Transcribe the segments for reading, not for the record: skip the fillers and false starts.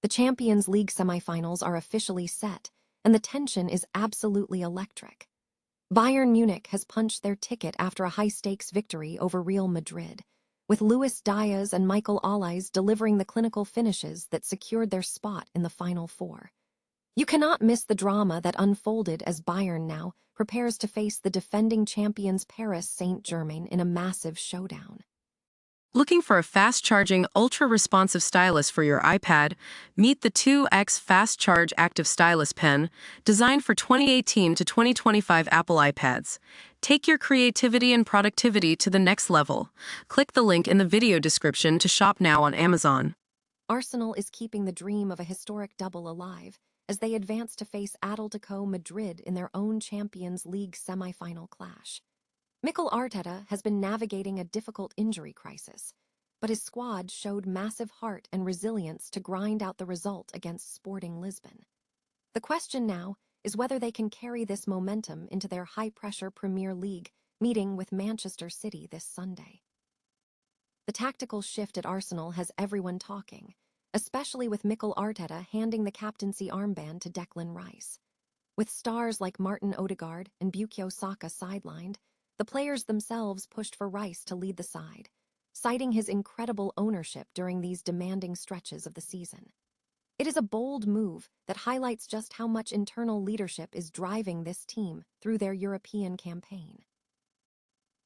The Champions League semifinals are officially set, and the tension is absolutely electric. Bayern Munich has punched their ticket after a high-stakes victory over Real Madrid, with Luis Diaz and Mikel Arteta delivering the clinical finishes that secured their spot in the Final Four. You cannot miss the drama that unfolded as Bayern now prepares to face the defending champions Paris Saint-Germain in a massive showdown. Looking for a fast-charging, ultra-responsive stylus for your iPad? Meet the 2X Fast Charge Active Stylus Pen, designed for 2018 to 2025 Apple iPads. Take your creativity and productivity to the next level. Click the link in the video description to shop now on Amazon. Arsenal is keeping the dream of a historic double alive as they advance to face Atletico Madrid in their own Champions League semi-final clash. Mikel Arteta has been navigating a difficult injury crisis, but his squad showed massive heart and resilience to grind out the result against Sporting Lisbon. The question now is whether they can carry this momentum into their high-pressure Premier League meeting with Manchester City this Sunday. The tactical shift at Arsenal has everyone talking, especially with Mikel Arteta handing the captaincy armband to Declan Rice. With stars like Martin Odegaard and Bukayo Saka sidelined, the players themselves pushed for Rice to lead the side, citing his incredible ownership during these demanding stretches of the season. It is a bold move that highlights just how much internal leadership is driving this team through their European campaign.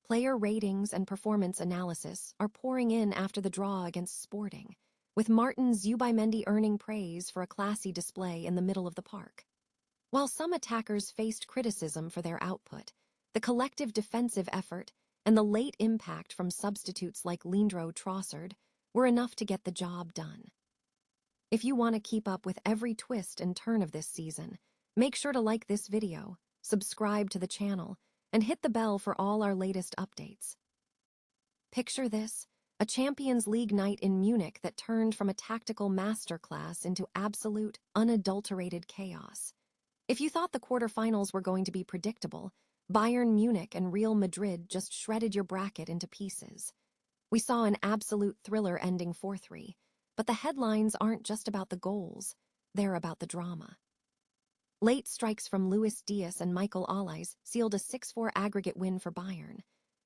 Player ratings and performance analysis are pouring in after the draw against Sporting, with Martin Zubimendi earning praise for a classy display in the middle of the park. While some attackers faced criticism for their output, the collective defensive effort and the late impact from substitutes like Leandro Trossard were enough to get the job done. If you want to keep up with every twist and turn of this season, make sure to like this video, subscribe to the channel, and hit the bell for all our latest updates. Picture this, a Champions League night in Munich that turned from a tactical masterclass into absolute, unadulterated chaos. If you thought the quarterfinals were going to be predictable, Bayern Munich and Real Madrid just shredded your bracket into pieces. We saw an absolute thriller ending 4-3, but the headlines aren't just about the goals, they're about the drama. Late strikes from Luis Diaz and Mikel Arteta sealed a 6-4 aggregate win for Bayern,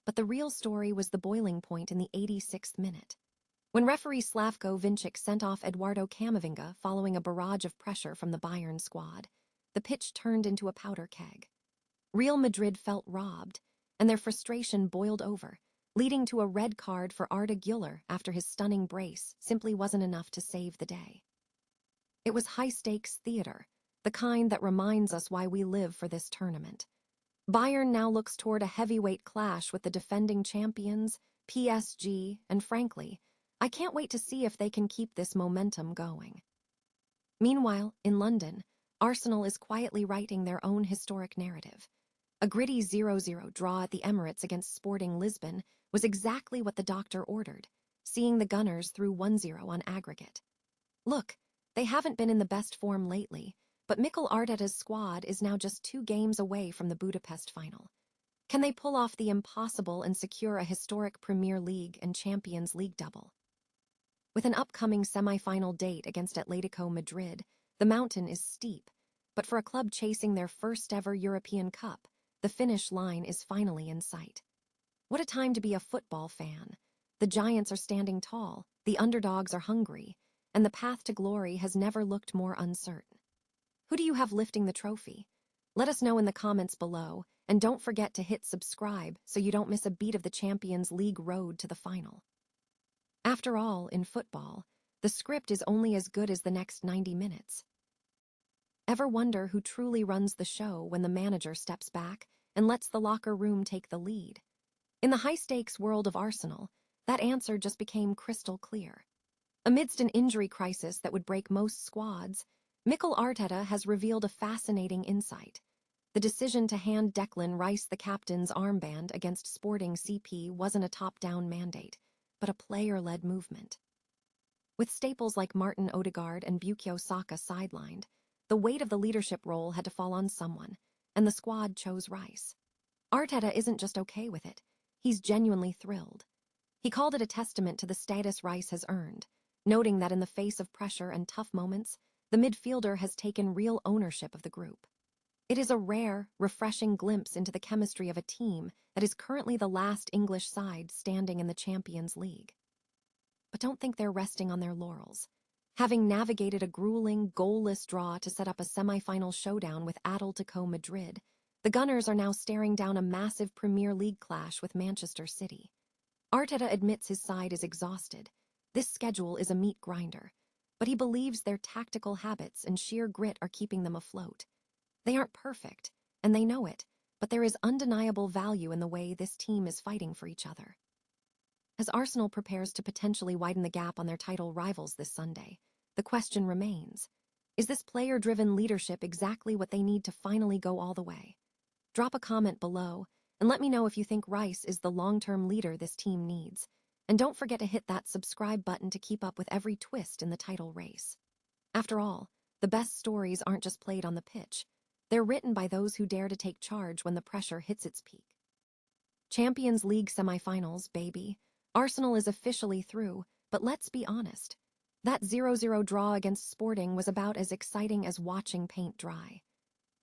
but the real story was the boiling point in the 86th minute. When referee Slavko Vincic sent off Eduardo Camavinga following a barrage of pressure from the Bayern squad, the pitch turned into a powder keg. Real Madrid felt robbed, and their frustration boiled over, leading to a red card for Arda Güler after his stunning brace simply wasn't enough to save the day. It was high-stakes theater, the kind that reminds us why we live for this tournament. Bayern now looks toward a heavyweight clash with the defending champions, PSG, and frankly, I can't wait to see if they can keep this momentum going. Meanwhile, in London, Arsenal is quietly writing their own historic narrative. A gritty 0-0 draw at the Emirates against Sporting Lisbon was exactly what the doctor ordered, seeing the Gunners through 1-0 on aggregate. Look, they haven't been in the best form lately, but Mikel Arteta's squad is now just 2 games away from the Budapest final. Can they pull off the impossible and secure a historic Premier League and Champions League double? With an upcoming semi-final date against Atletico Madrid, the mountain is steep, but for a club chasing their first-ever European Cup, the finish line is finally in sight. What a time to be a football fan. The giants are standing tall, the underdogs are hungry, and the path to glory has never looked more uncertain. Who do you have lifting the trophy? Let us know in the comments below, and don't forget to hit subscribe so you don't miss a beat of the Champions League road to the final. After all, in football, the script is only as good as the next 90 minutes. Ever wonder who truly runs the show when the manager steps back and lets the locker room take the lead? In the high-stakes world of Arsenal, that answer just became crystal clear. Amidst an injury crisis that would break most squads, Mikel Arteta has revealed a fascinating insight. The decision to hand Declan Rice the captain's armband against Sporting CP wasn't a top-down mandate, but a player-led movement. With staples like Martin Odegaard and Bukayo Saka sidelined, the weight of the leadership role had to fall on someone, and the squad chose Rice. Arteta isn't just okay with it, he's genuinely thrilled. He called it a testament to the status Rice has earned, noting that in the face of pressure and tough moments, the midfielder has taken real ownership of the group. It is a rare, refreshing glimpse into the chemistry of a team that is currently the last English side standing in the Champions League. But don't think they're resting on their laurels. Having navigated a grueling, goalless draw to set up a semi-final showdown with Atletico Madrid, the Gunners are now staring down a massive Premier League clash with Manchester City. Arteta admits his side is exhausted. This schedule is a meat grinder, but he believes their tactical habits and sheer grit are keeping them afloat. They aren't perfect, and they know it, but there is undeniable value in the way this team is fighting for each other. As Arsenal prepares to potentially widen the gap on their title rivals this Sunday, the question remains, is this player-driven leadership exactly what they need to finally go all the way? Drop a comment below, and let me know if you think Rice is the long-term leader this team needs. And don't forget to hit that subscribe button to keep up with every twist in the title race. After all, the best stories aren't just played on the pitch. They're written by those who dare to take charge when the pressure hits its peak. Champions League semi-finals, baby. Arsenal is officially through, but let's be honest. That 0-0 draw against Sporting was about as exciting as watching paint dry.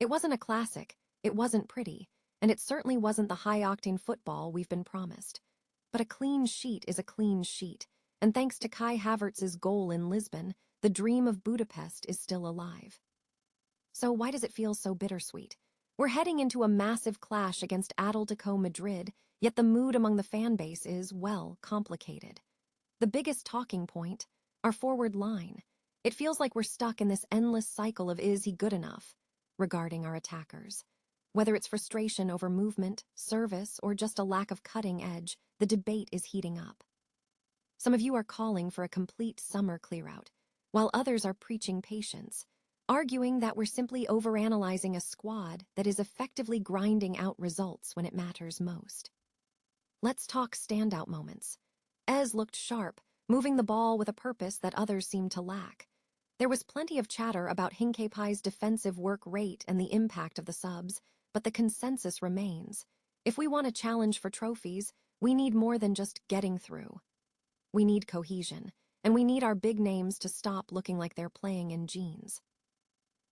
It wasn't a classic, it wasn't pretty, and it certainly wasn't the high-octane football we've been promised. But a clean sheet is a clean sheet, and thanks to Kai Havertz's goal in Lisbon, the dream of Budapest is still alive. So why does it feel so bittersweet? We're heading into a massive clash against Atletico Madrid, yet the mood among the fan base is, well, complicated. The biggest talking point, our forward line. It feels like we're stuck in this endless cycle of is he good enough regarding our attackers. Whether it's frustration over movement, service, or just a lack of cutting edge, the debate is heating up. Some of you are calling for a complete summer clear-out, while others are preaching patience, arguing that we're simply overanalyzing a squad that is effectively grinding out results when it matters most. Let's talk standout moments. Ez looked sharp, moving the ball with a purpose that others seemed to lack. There was plenty of chatter about Hinkepai's defensive work rate and the impact of the subs, but the consensus remains. If we want a challenge for trophies, we need more than just getting through. We need cohesion, and we need our big names to stop looking like they're playing in jeans.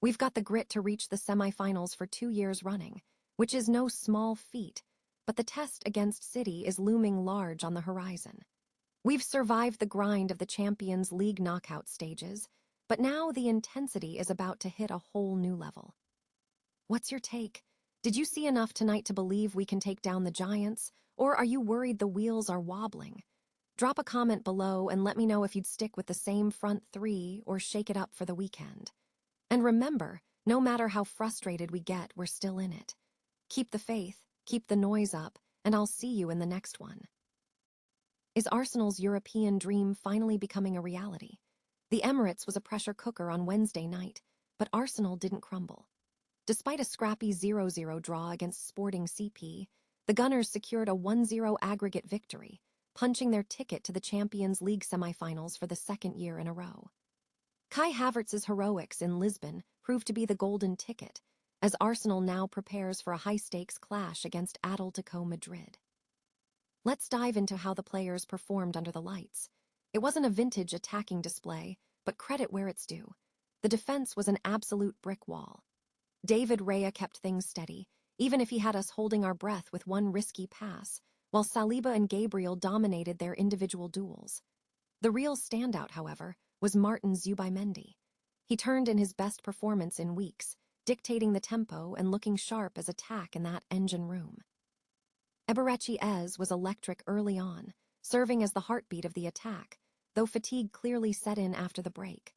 We've got the grit to reach the semi-finals for 2 years running, which is no small feat, but the test against City is looming large on the horizon. We've survived the grind of the Champions League knockout stages, but now the intensity is about to hit a whole new level. What's your take? Did you see enough tonight to believe we can take down the Giants, or are you worried the wheels are wobbling? Drop a comment below and let me know if you'd stick with the same front three or shake it up for the weekend. And remember, no matter how frustrated we get, we're still in it. Keep the faith, keep the noise up, and I'll see you in the next one. Is Arsenal's European dream finally becoming a reality? The Emirates was a pressure cooker on Wednesday night, but Arsenal didn't crumble. Despite a scrappy 0-0 draw against Sporting CP, the Gunners secured a 1-0 aggregate victory, punching their ticket to the Champions League semi-finals for the second year in a row. Kai Havertz's heroics in Lisbon proved to be the golden ticket, as Arsenal now prepares for a high-stakes clash against Atletico Madrid. Let's dive into how the players performed under the lights. It wasn't a vintage attacking display, but credit where it's due. The defense was an absolute brick wall. David Raya kept things steady, even if he had us holding our breath with one risky pass, while Saliba and Gabriel dominated their individual duels. The real standout, however, was Martin Zubimendi. He turned in his best performance in weeks, dictating the tempo and looking sharp as attack in that engine room. Eberechi Ez was electric early on, serving as the heartbeat of the attack, though fatigue clearly set in after the break.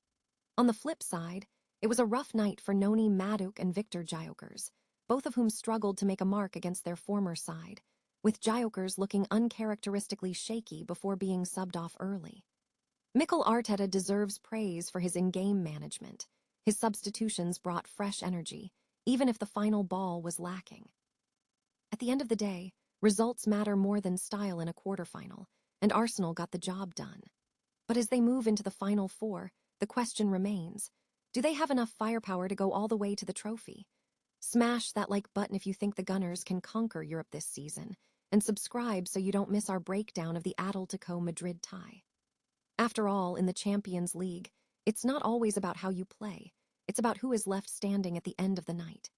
On the flip side, it was a rough night for Noni Maduk and Victor Gyökeres, both of whom struggled to make a mark against their former side, with Gyökeres looking uncharacteristically shaky before being subbed off early. Mikel Arteta deserves praise for his in-game management. His substitutions brought fresh energy, even if the final ball was lacking. At the end of the day, results matter more than style in a quarterfinal, and Arsenal got the job done. But as they move into the Final Four, the question remains, do they have enough firepower to go all the way to the trophy? Smash that like button if you think the Gunners can conquer Europe this season, and subscribe so you don't miss our breakdown of the Atletico Madrid tie. After all, in the Champions League, it's not always about how you play. It's about who is left standing at the end of the night.